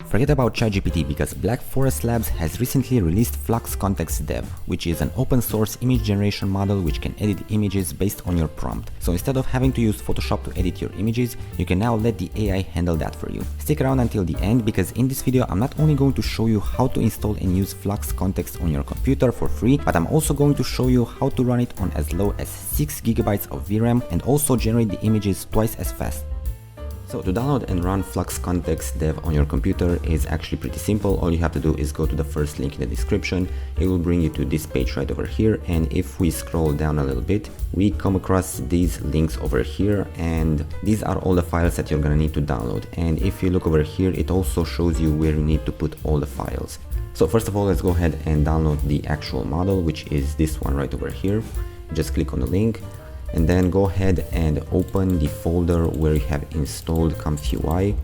Forget about ChatGPT because Black Forest Labs has recently released Flux Kontext Dev, which is an open source image generation model which can edit images based on your prompt. So instead of having to use Photoshop to edit your images, you can now let the AI handle that for you. Stick around until the end because in this video I'm not only going to show you how to install and use Flux Kontext on your computer for free, but I'm also going to show you how to run it on as low as 6 GB of VRAM and also generate the images twice as fast. So to download and run Flux Kontext Dev on your computer is actually pretty simple. All you have to do is go to the first link in the description. It will bring you to this page right over here, and if we scroll down a little bit, we come across these links over here, and these are all the files that you're gonna need to download. And if you look over here, it also shows you where you need to put all the files. So first of all, let's go ahead and download the actual model, which is this one right over here. Just click on the link, and then go ahead and open the folder where you have installed ComfyUI,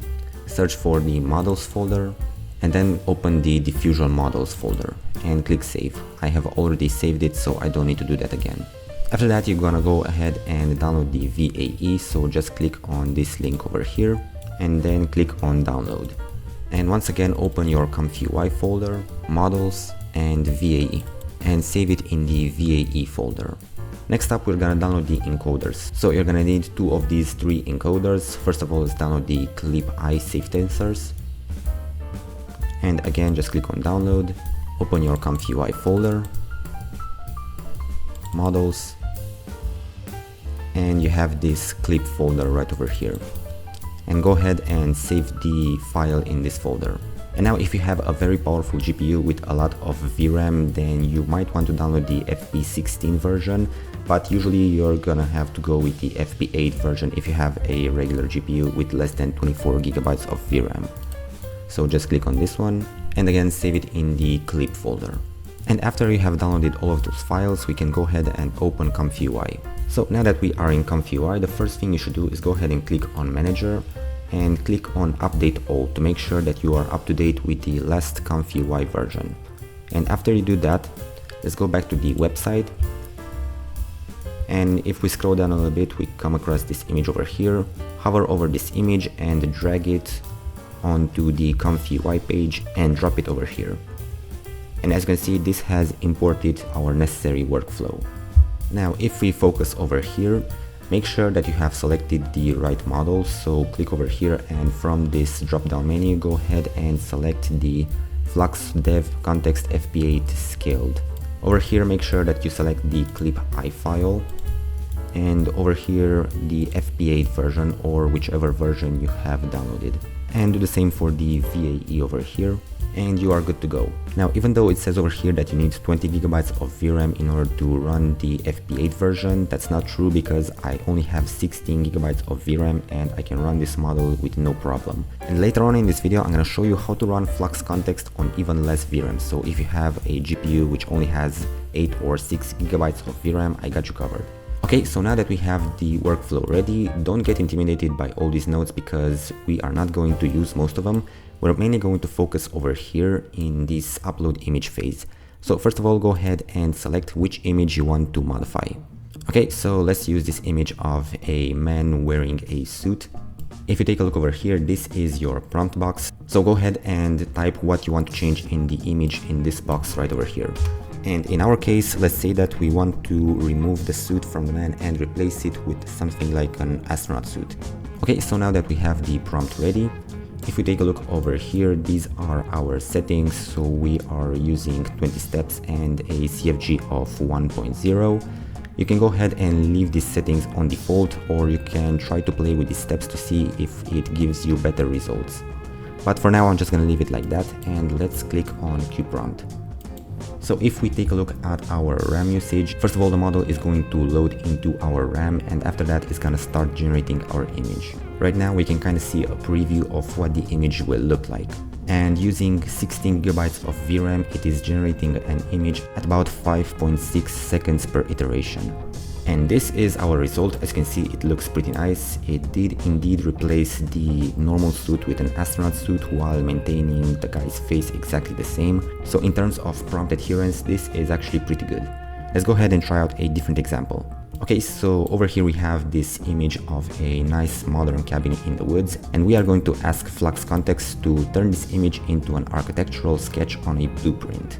search for the models folder, and then open the diffusion models folder and click save. I have already saved it, so I don't need to do that again. After that, you're gonna go ahead and download the VAE, so just click on this link over here and then click on download. And once again, open your ComfyUI folder, models, and VAE, and save it in the VAE folder. Next up, we're gonna download the encoders. So you're gonna need two of these three encoders. First of all, let's download the CLIP safe tensors. And again, just click on download, open your ComfyUI folder, models, and you have this CLIP folder right over here. And go ahead and save the file in this folder. And now if you have a very powerful GPU with a lot of VRAM, then you might want to download the FP16 version, but usually you're gonna have to go with the FP8 version if you have a regular GPU with less than 24 GB of VRAM. So just click on this one and again save it in the CLIP folder. And after you have downloaded all of those files, we can go ahead and open ComfyUI. So now that we are in ComfyUI, the first thing you should do is go ahead and click on Manager and click on Update All to make sure that you are up to date with the last ComfyUI version. And after you do that, let's go back to the website. And if we scroll down a little bit, we come across this image over here. Hover over this image and drag it onto the ComfyUI page and drop it over here. And as you can see, this has imported our necessary workflow. Now, if we focus over here, make sure that you have selected the right model. So click over here and from this drop down menu, go ahead and select the Flux Dev Kontext FP8 scaled. Over here, make sure that you select the CLIP file, and over here the FP8 version or whichever version you have downloaded. And do the same for the VAE over here, and you are good to go. Now, even though it says over here that you need 20 GB of VRAM in order to run the FP8 version, that's not true because I only have 16 GB of VRAM and I can run this model with no problem. And later on in this video, I'm gonna show you how to run Flux Kontext on even less VRAM. So if you have a GPU which only has 8 or 6 GB of VRAM, I got you covered. Okay, so now that we have the workflow ready, don't get intimidated by all these notes because we are not going to use most of them. We're mainly going to focus over here in this upload image phase. So first of all, go ahead and select which image you want to modify. Okay, so let's use this image of a man wearing a suit. If you take a look over here, this is your prompt box. So go ahead and type what you want to change in the image in this box right over here. And in our case, let's say that we want to remove the suit from the man and replace it with something like an astronaut suit. Okay, so now that we have the prompt ready, if we take a look over here, these are our settings. So we are using 20 steps and a CFG of 1.0. You can go ahead and leave these settings on default, or you can try to play with these steps to see if it gives you better results. But for now, I'm just gonna leave it like that, and let's click on QPrompt. So if we take a look at our RAM usage, first of all, the model is going to load into our RAM, and after that it's gonna start generating our image. Right now we can kind of see a preview of what the image will look like. And using 16 GB of VRAM, it is generating an image at about 5.6 seconds per iteration. And this is our result. As you can see, it looks pretty nice. It did indeed replace the normal suit with an astronaut suit while maintaining the guy's face exactly the same. So in terms of prompt adherence, this is actually pretty good. Let's go ahead and try out a different example. Okay, so over here we have this image of a nice modern cabin in the woods, and we are going to ask Flux Kontext to turn this image into an architectural sketch on a blueprint.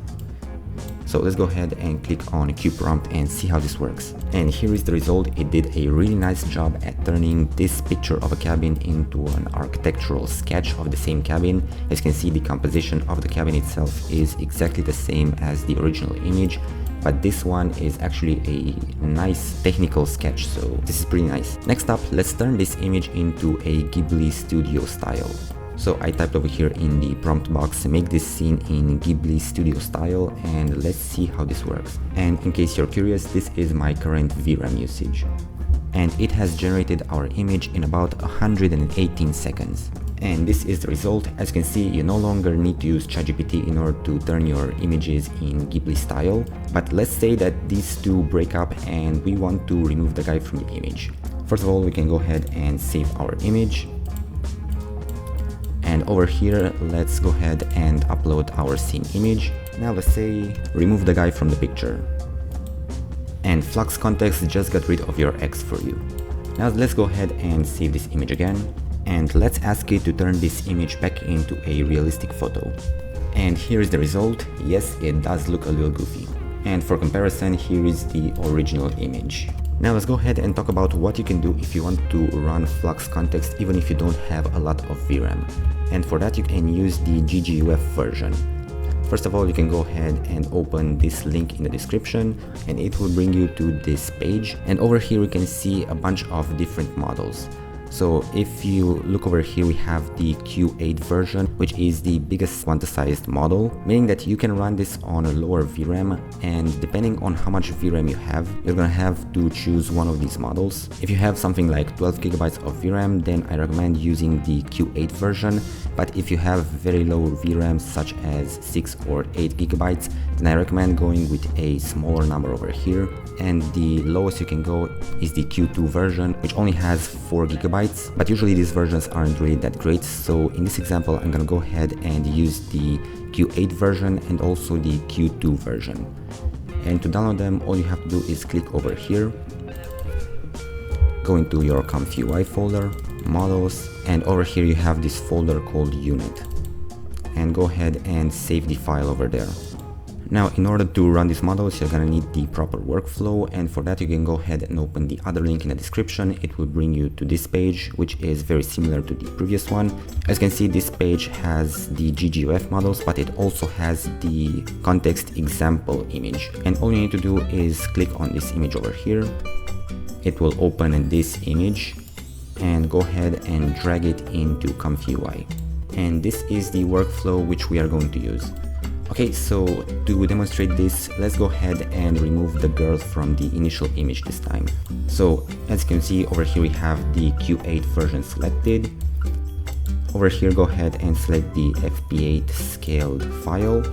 So let's go ahead and click on QPrompt and see how this works. And here is the result. It did a really nice job at turning this picture of a cabin into an architectural sketch of the same cabin. As you can see, the composition of the cabin itself is exactly the same as the original image, but this one is actually a nice technical sketch, so this is pretty nice. Next up, let's turn this image into a Ghibli Studio style. So I typed over here in the prompt box, make this scene in Ghibli Studio style, and let's see how this works. And in case you're curious, this is my current VRAM usage. And it has generated our image in about 118 seconds. And this is the result. As you can see, you no longer need to use ChatGPT in order to turn your images in Ghibli style. But let's say that these two break up and we want to remove the guy from the image. First of all, we can go ahead and save our image. And over here, let's go ahead and upload our scene image. Now let's say, remove the guy from the picture. And Flux Kontext just got rid of your X for you. Now let's go ahead and save this image again. And let's ask it to turn this image back into a realistic photo. And here is the result. Yes, it does look a little goofy. And for comparison, here is the original image. Now let's go ahead and talk about what you can do if you want to run Flux Kontext even if you don't have a lot of VRAM. And for that you can use the GGUF version. First of all, you can go ahead and open this link in the description and it will bring you to this page. And over here you can see a bunch of different models. So if you look over here, we have the Q8 version, which is the biggest quantized model, meaning that you can run this on a lower VRAM, and depending on how much VRAM you have, you're gonna have to choose one of these models. If you have something like 12 gigabytes of VRAM, then I recommend using the Q8 version, but if you have very low VRAM such as 6 or 8 gigabytes, then I recommend going with a smaller number over here, and the lowest you can go is the Q2 version, which only has 4 gigabytes. But usually these versions aren't really that great, so in this example I'm gonna go ahead and use the Q8 version and also the Q2 version. And to download them, all you have to do is click over here, go into your ComfyUI folder, models, and over here you have this folder called Unet, and go ahead and save the file over there. Now, in order to run these models, you're gonna need the proper workflow, and for that you can go ahead and open the other link in the description. It will bring you to this page, which is very similar to the previous one. As you can see, this page has the GGUF models, but it also has the context example image. And all you need to do is click on this image over here. It will open this image, and go ahead and drag it into ComfyUI. And this is the workflow which we are going to use. Okay, so to demonstrate this, let's go ahead and remove the girl from the initial image this time. So as you can see over here we have the Q8 version selected. Over here go ahead and select the FP8 scaled file.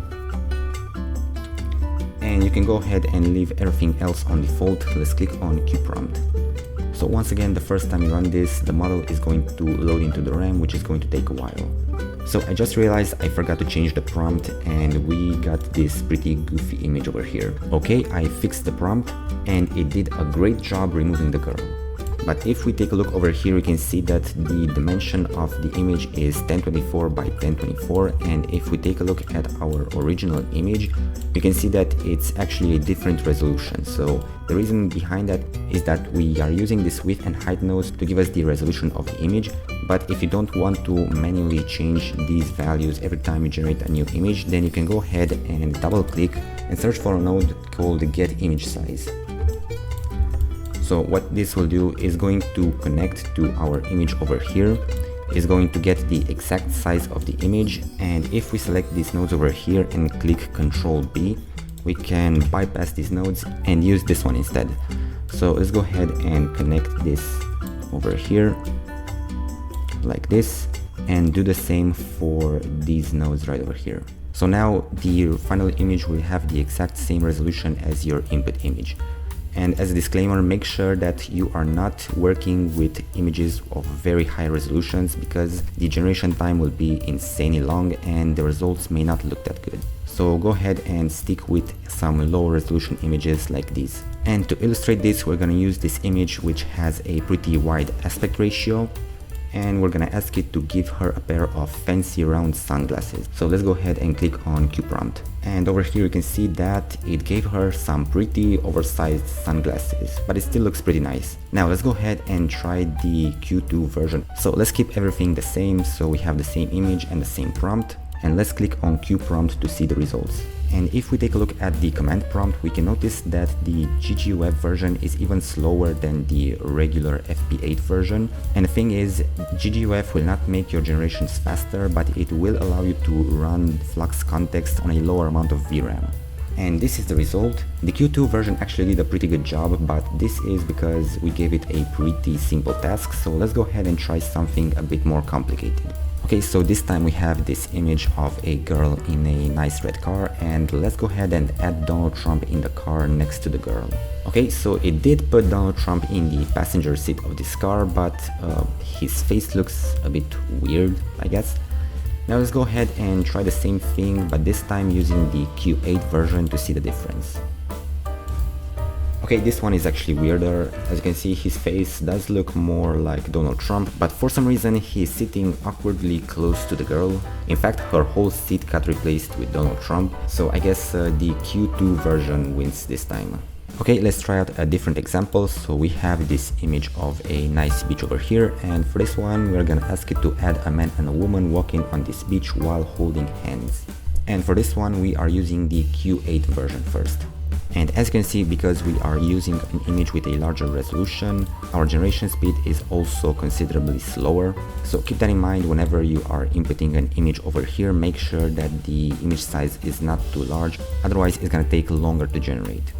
And you can go ahead and leave everything else on default. Let's click on QPrompt. So once again, the first time you run this, the model is going to load into the RAM, which is going to take a while. So I just realized I forgot to change the prompt and we got this pretty goofy image over here. Okay, I fixed the prompt and it did a great job removing the girl. But if we take a look over here, we can see that the dimension of the image is 1024 by 1024, and if we take a look at our original image, you can see that it's actually a different resolution. So the reason behind that is that we are using this width and height nodes to give us the resolution of the image, but if you don't want to manually change these values every time you generate a new image, then you can go ahead and double click and search for a node called Get Image Size. So what this will do is going to connect to our image over here, is going to get the exact size of the image, and if we select these nodes over here and click Ctrl B, we can bypass these nodes and use this one instead. So let's go ahead and connect this over here like this, and do the same for these nodes right over here. So now the final image will have the exact same resolution as your input image. And as a disclaimer, make sure that you are not working with images of very high resolutions, because the generation time will be insanely long and the results may not look that good. So go ahead and stick with some low resolution images like these. And to illustrate this, we're gonna use this image which has a pretty wide aspect ratio, and we're gonna ask it to give her a pair of fancy round sunglasses. So let's go ahead and click on QPrompt. And over here you can see that it gave her some pretty oversized sunglasses, but it still looks pretty nice. Now let's go ahead and try the Q2 version. So let's keep everything the same, so we have the same image and the same prompt, and let's click on QPrompt to see the results. And if we take a look at the command prompt, we can notice that the GGUF version is even slower than the regular FP8 version. And the thing is, GGUF will not make your generations faster, but it will allow you to run Flux Kontext on a lower amount of VRAM. And this is the result. The Q2 version actually did a pretty good job, but this is because we gave it a pretty simple task. So let's go ahead and try something a bit more complicated. Okay, so this time we have this image of a girl in a nice red car, and let's go ahead and add Donald Trump in the car next to the girl. Okay, so it did put Donald Trump in the passenger seat of this car, but his face looks a bit weird, I guess. Now let's go ahead and try the same thing, but this time using the Q8 version to see the difference. Okay, this one is actually weirder. As you can see, his face does look more like Donald Trump, but for some reason he's sitting awkwardly close to the girl. In fact, her whole seat got replaced with Donald Trump, so I guess the Q2 version wins this time. Okay, let's try out a different example. So we have this image of a nice beach over here, and for this one we're gonna ask it to add a man and a woman walking on this beach while holding hands. And for this one we are using the Q8 version first. And as you can see, because we are using an image with a larger resolution, our generation speed is also considerably slower. So keep that in mind whenever you are inputting an image over here. Make sure that the image size is not too large, otherwise it's gonna take longer to generate.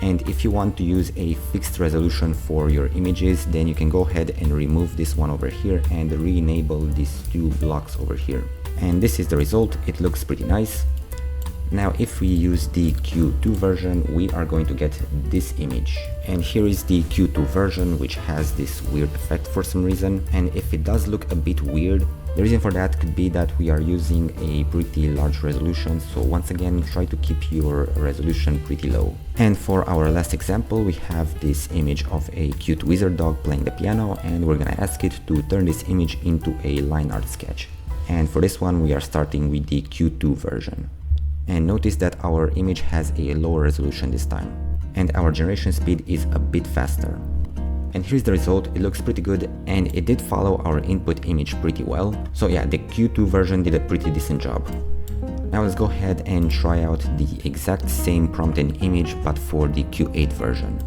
And if you want to use a fixed resolution for your images, then you can go ahead and remove this one over here and re-enable these two blocks over here. And this is the result. It looks pretty nice. Now if we use the Q2 version, we are going to get this image. And here is the Q2 version, which has this weird effect for some reason. And if it does look a bit weird, the reason for that could be that we are using a pretty large resolution. So once again, try to keep your resolution pretty low. And for our last example, we have this image of a cute wizard dog playing the piano, and we're gonna ask it to turn this image into a line art sketch. And for this one, we are starting with the Q2 version. And notice that our image has a lower resolution this time, and our generation speed is a bit faster. And here's the result. It looks pretty good, and it did follow our input image pretty well. So yeah, the Q2 version did a pretty decent job. Now let's go ahead and try out the exact same prompt and image, but for the Q8 version.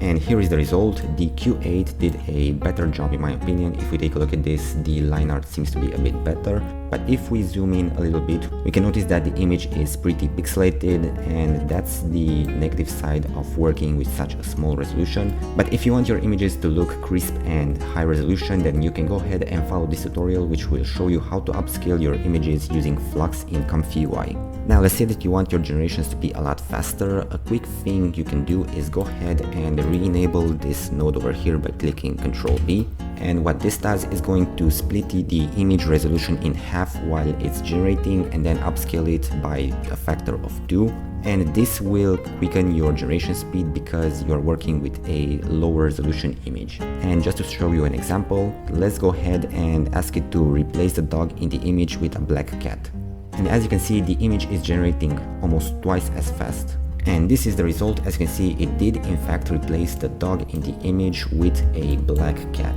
And here is the result. The Q8 did a better job in my opinion. If we take a look at this, the line art seems to be a bit better. But if we zoom in a little bit, we can notice that the image is pretty pixelated, and that's the negative side of working with such a small resolution. But if you want your images to look crisp and high resolution, then you can go ahead and follow this tutorial, which will show you how to upscale your images using Flux in ComfyUI. Now let's say that you want your generations to be a lot faster. A quick thing you can do is go ahead and re-enable this node over here by clicking Ctrl B. And what this does is going to split the image resolution in half while it's generating, and then upscale it by a factor of 2. And this will quicken your generation speed because you're working with a lower resolution image. And just to show you an example, let's go ahead and ask it to replace the dog in the image with a black cat. And as you can see, the image is generating almost twice as fast. And this is the result. As you can see, it did in fact replace the dog in the image with a black cat.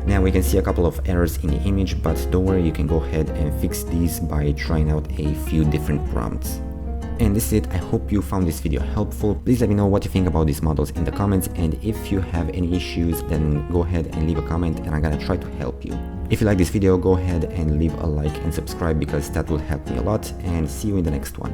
Now we can see a couple of errors in the image, but don't worry, you can go ahead and fix these by trying out a few different prompts. And this is it. I hope you found this video helpful. Please let me know what you think about these models in the comments, and if you have any issues, then go ahead and leave a comment and I'm gonna try to help you. If you like this video, go ahead and leave a like and subscribe because that will help me a lot, and see you in the next one.